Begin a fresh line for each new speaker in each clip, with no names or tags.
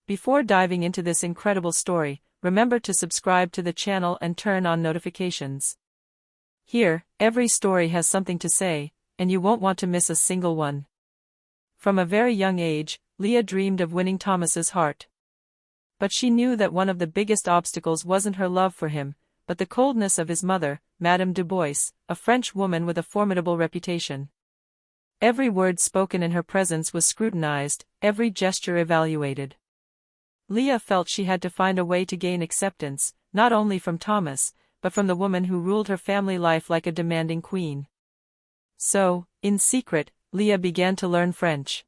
Before diving into this incredible story, remember to subscribe to the channel and turn on notifications. Here, every story has something to say, and you won't want to miss a single one. From a very young age, Leah dreamed of winning Thomas's heart. But she knew that one of the biggest obstacles wasn't her love for him, but the coldness of his mother, Madame Du Bois, a French woman with a formidable reputation. Every word spoken in her presence was scrutinized, every gesture evaluated. Leah felt she had to find a way to gain acceptance, not only from Thomas, but from the woman who ruled her family life like a demanding queen. So, in secret, Leah began to learn French.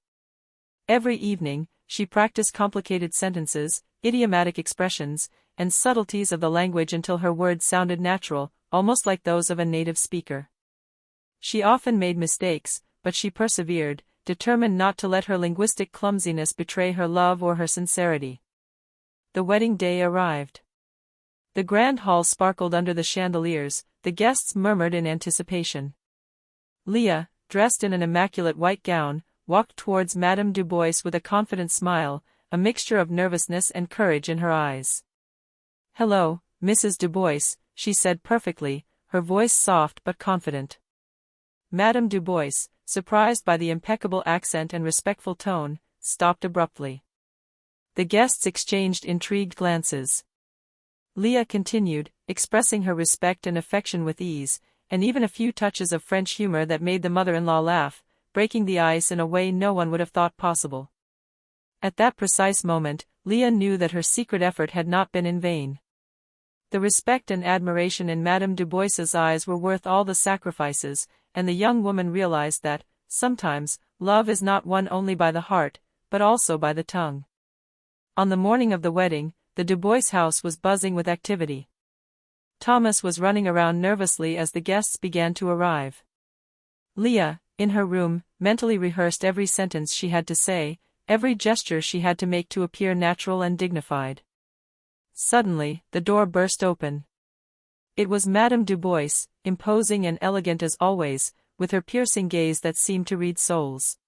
Every evening, she practiced complicated sentences, idiomatic expressions, and subtleties of the language until her words sounded natural, almost like those of a native speaker. She often made mistakes, but she persevered, determined not to let her linguistic clumsiness betray her love or her sincerity. The wedding day arrived. The grand hall sparkled under the chandeliers, the guests murmured in anticipation. Leah, dressed in an immaculate white gown, walked towards Madame Du Bois with a confident smile, a mixture of nervousness and courage in her eyes. "Hello, Mrs. Du Bois," she said perfectly, her voice soft but confident. Madame Du Bois, surprised by the impeccable accent and respectful tone, stopped abruptly. The guests exchanged intrigued glances. Leah continued, expressing her respect and affection with ease, and even a few touches of French humor that made the mother-in-law laugh, breaking the ice in a way no one would have thought possible. At that precise moment, Leah knew that her secret effort had not been in vain. The respect and admiration in Madame Du Bois's eyes were worth all the sacrifices, and the young woman realized that, sometimes, love is not won only by the heart, but also by the tongue. On the morning of the wedding, the Du Bois house was buzzing with activity. Thomas was running around nervously as the guests began to arrive. Leah, in her room, mentally rehearsed every sentence she had to say, every gesture she had to make to appear natural and dignified. Suddenly, the door burst open. It was Madame Du Bois, imposing and elegant as always, with her piercing gaze that seemed to read souls.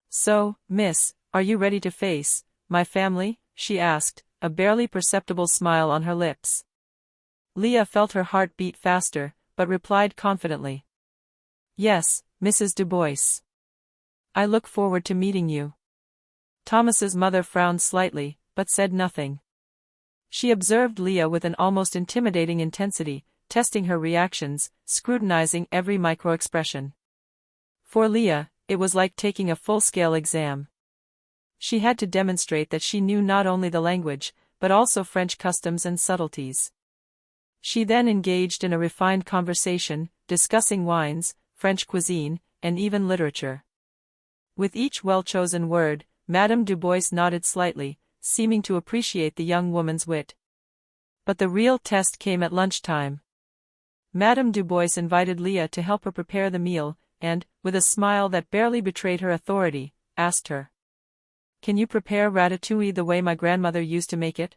"So, miss, are you ready to face my family?" she asked, a barely perceptible smile on her lips. Leah felt her heart beat faster, but replied confidently. "Yes, Mrs. Du Bois. I look forward to meeting you." Thomas's mother frowned slightly, but said nothing. She observed Leah with an almost intimidating intensity, testing her reactions, scrutinizing every micro-expression. For Leah, it was like taking a full-scale exam. She had to demonstrate that she knew not only the language, but also French customs and subtleties. She then engaged in a refined conversation, discussing wines, French cuisine, and even literature. With each well-chosen word, Madame Du Bois nodded slightly, seeming to appreciate the young woman's wit. But the real test came at lunchtime. Madame Du Bois invited Leah to help her prepare the meal, and, with a smile that barely betrayed her authority, asked her, "Can you prepare ratatouille the way my grandmother used to make it?"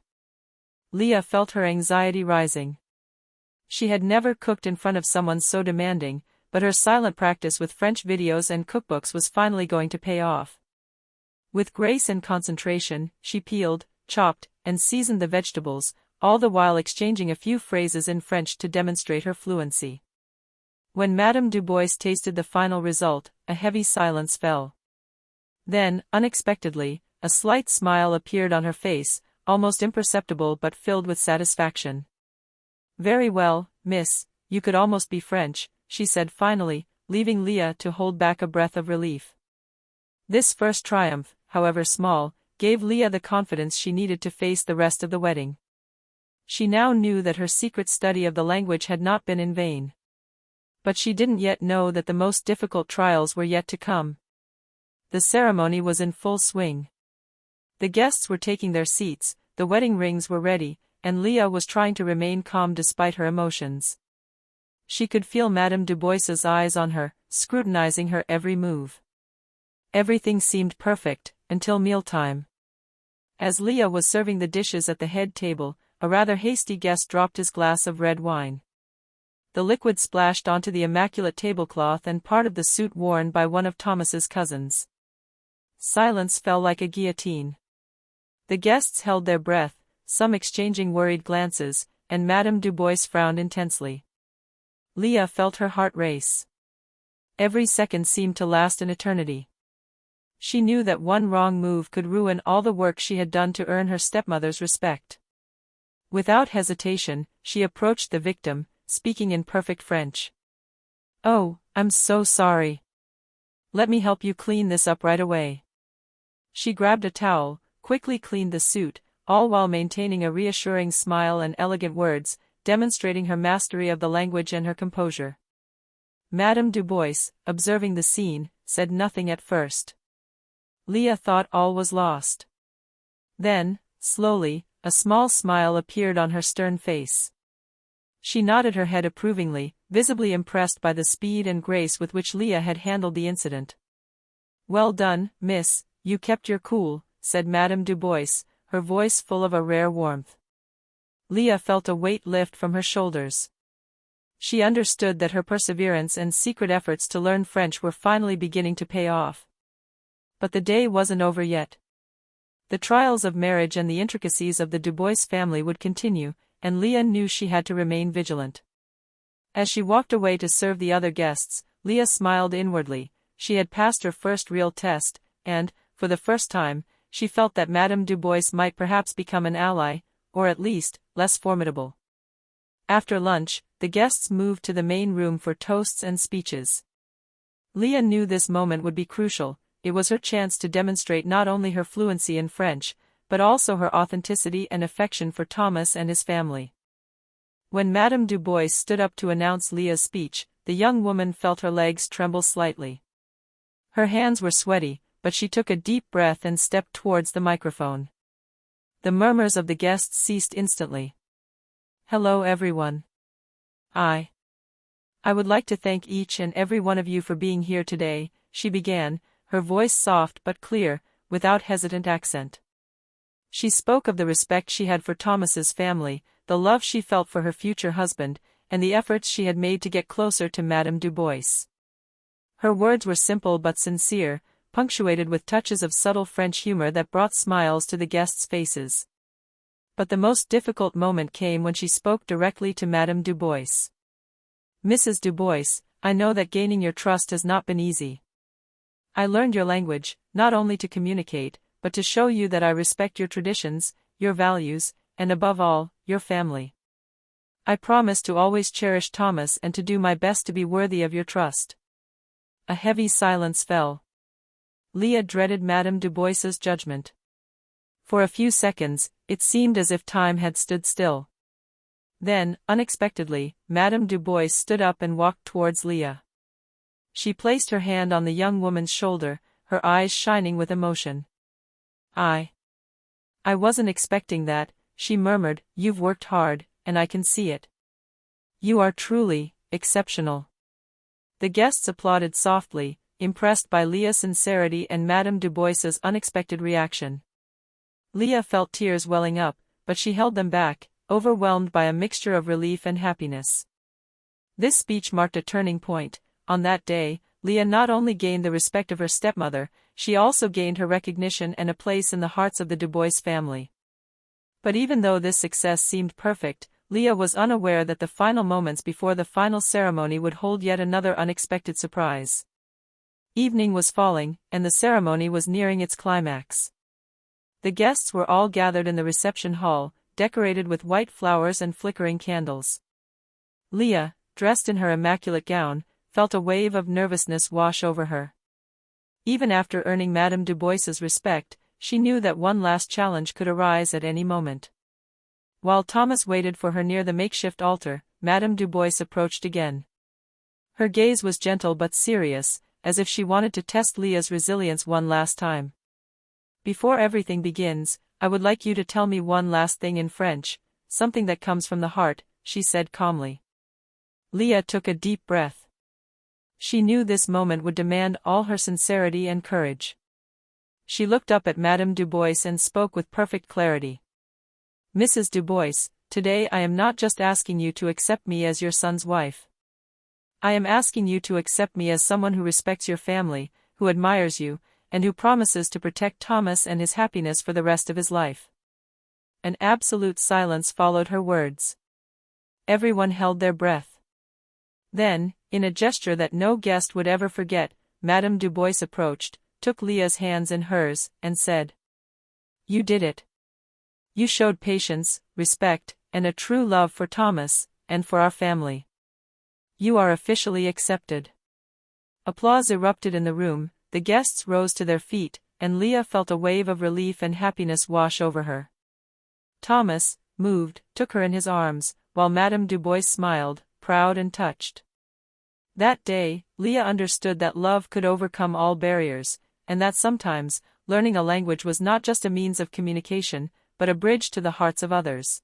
Leah felt her anxiety rising. She had never cooked in front of someone so demanding, but her silent practice with French videos and cookbooks was finally going to pay off. With grace and concentration, she peeled, chopped, and seasoned the vegetables, all the while exchanging a few phrases in French to demonstrate her fluency. When Madame Du Bois tasted the final result, a heavy silence fell. Then, unexpectedly, a slight smile appeared on her face, almost imperceptible but filled with satisfaction. "Very well, miss, you could almost be French," she said finally, leaving Leah to hold back a breath of relief. This first triumph, however small, gave Leah the confidence she needed to face the rest of the wedding. She now knew that her secret study of the language had not been in vain. But she didn't yet know that the most difficult trials were yet to come. The ceremony was in full swing. The guests were taking their seats, the wedding rings were ready, and Leah was trying to remain calm despite her emotions. She could feel Madame Du Bois's eyes on her, scrutinizing her every move. Everything seemed perfect, until mealtime. As Leah was serving the dishes at the head table, a rather hasty guest dropped his glass of red wine. The liquid splashed onto the immaculate tablecloth and part of the suit worn by one of Thomas's cousins. Silence fell like a guillotine. The guests held their breath, some exchanging worried glances, and Madame Dubois frowned intensely. Leah felt her heart race. Every second seemed to last an eternity. She knew that one wrong move could ruin all the work she had done to earn her stepmother's respect. Without hesitation, she approached the victim, speaking in perfect French. "Oh, I'm so sorry. Let me help you clean this up right away." She grabbed a towel, quickly cleaned the suit, all while maintaining a reassuring smile and elegant words, demonstrating her mastery of the language and her composure. Madame Dubois, observing the scene, said nothing at first. Leah thought all was lost. Then, slowly, a small smile appeared on her stern face. She nodded her head approvingly, visibly impressed by the speed and grace with which Leah had handled the incident. "Well done, miss, you kept your cool," said Madame Dubois, her voice full of a rare warmth. Leah felt a weight lift from her shoulders. She understood that her perseverance and secret efforts to learn French were finally beginning to pay off. But the day wasn't over yet. The trials of marriage and the intricacies of the Dubois family would continue, and Leah knew she had to remain vigilant. As she walked away to serve the other guests, Leah smiled inwardly. She had passed her first real test, and, for the first time, she felt that Madame Dubois might perhaps become an ally, or at least, less formidable. After lunch, the guests moved to the main room for toasts and speeches. Leah knew this moment would be crucial. It was her chance to demonstrate not only her fluency in French, but also her authenticity and affection for Thomas and his family. When Madame Dubois stood up to announce Leah's speech, the young woman felt her legs tremble slightly. Her hands were sweaty, but she took a deep breath and stepped towards the microphone. The murmurs of the guests ceased instantly. "Hello everyone. I would like to thank each and every one of you for being here today," she began, her voice soft but clear, without hesitant accent. She spoke of the respect she had for Thomas's family, the love she felt for her future husband, and the efforts she had made to get closer to Madame Dubois. Her words were simple but sincere, punctuated with touches of subtle French humor that brought smiles to the guests' faces. But the most difficult moment came when she spoke directly to Madame Dubois. "Mrs. Dubois, I know that gaining your trust has not been easy. I learned your language, not only to communicate, but to show you that I respect your traditions, your values, and above all, your family. I promise to always cherish Thomas and to do my best to be worthy of your trust." A heavy silence fell. Leah dreaded Madame Dubois's judgment. For a few seconds, it seemed as if time had stood still. Then, unexpectedly, Madame Dubois stood up and walked towards Leah. She placed her hand on the young woman's shoulder, her eyes shining with emotion. I wasn't expecting that," she murmured. "You've worked hard, and I can see it. You are truly exceptional." The guests applauded softly, impressed by Leah's sincerity and Madame Dubois's unexpected reaction. Leah felt tears welling up, but she held them back, overwhelmed by a mixture of relief and happiness. This speech marked a turning point. On that day, Leah not only gained the respect of her stepmother, she also gained her recognition and a place in the hearts of the Dubois family. But even though this success seemed perfect, Leah was unaware that the final moments before the final ceremony would hold yet another unexpected surprise. Evening was falling, and the ceremony was nearing its climax. The guests were all gathered in the reception hall, decorated with white flowers and flickering candles. Leah, dressed in her immaculate gown, felt a wave of nervousness wash over her. Even after earning Madame Dubois's respect, she knew that one last challenge could arise at any moment. While Thomas waited for her near the makeshift altar, Madame Dubois approached again. Her gaze was gentle but serious, as if she wanted to test Leah's resilience one last time. "Before everything begins, I would like you to tell me one last thing in French, something that comes from the heart," she said calmly. Leah took a deep breath. She knew this moment would demand all her sincerity and courage. She looked up at Madame Dubois and spoke with perfect clarity. "Mrs. Dubois, today I am not just asking you to accept me as your son's wife. I am asking you to accept me as someone who respects your family, who admires you, and who promises to protect Thomas and his happiness for the rest of his life." An absolute silence followed her words. Everyone held their breath. Then, in a gesture that no guest would ever forget, Madame Dubois approached, took Leah's hands in hers, and said, "You did it. You showed patience, respect, and a true love for Thomas, and for our family. You are officially accepted." Applause erupted in the room, the guests rose to their feet, and Leah felt a wave of relief and happiness wash over her. Thomas, moved, took her in his arms, while Madame Dubois smiled, proud and touched. That day, Leah understood that love could overcome all barriers, and that sometimes, learning a language was not just a means of communication, but a bridge to the hearts of others.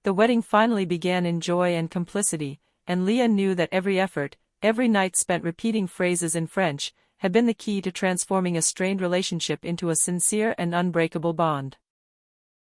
The wedding finally began in joy and complicity, and Leah knew that every effort, every night spent repeating phrases in French, had been the key to transforming a strained relationship into a sincere and unbreakable bond.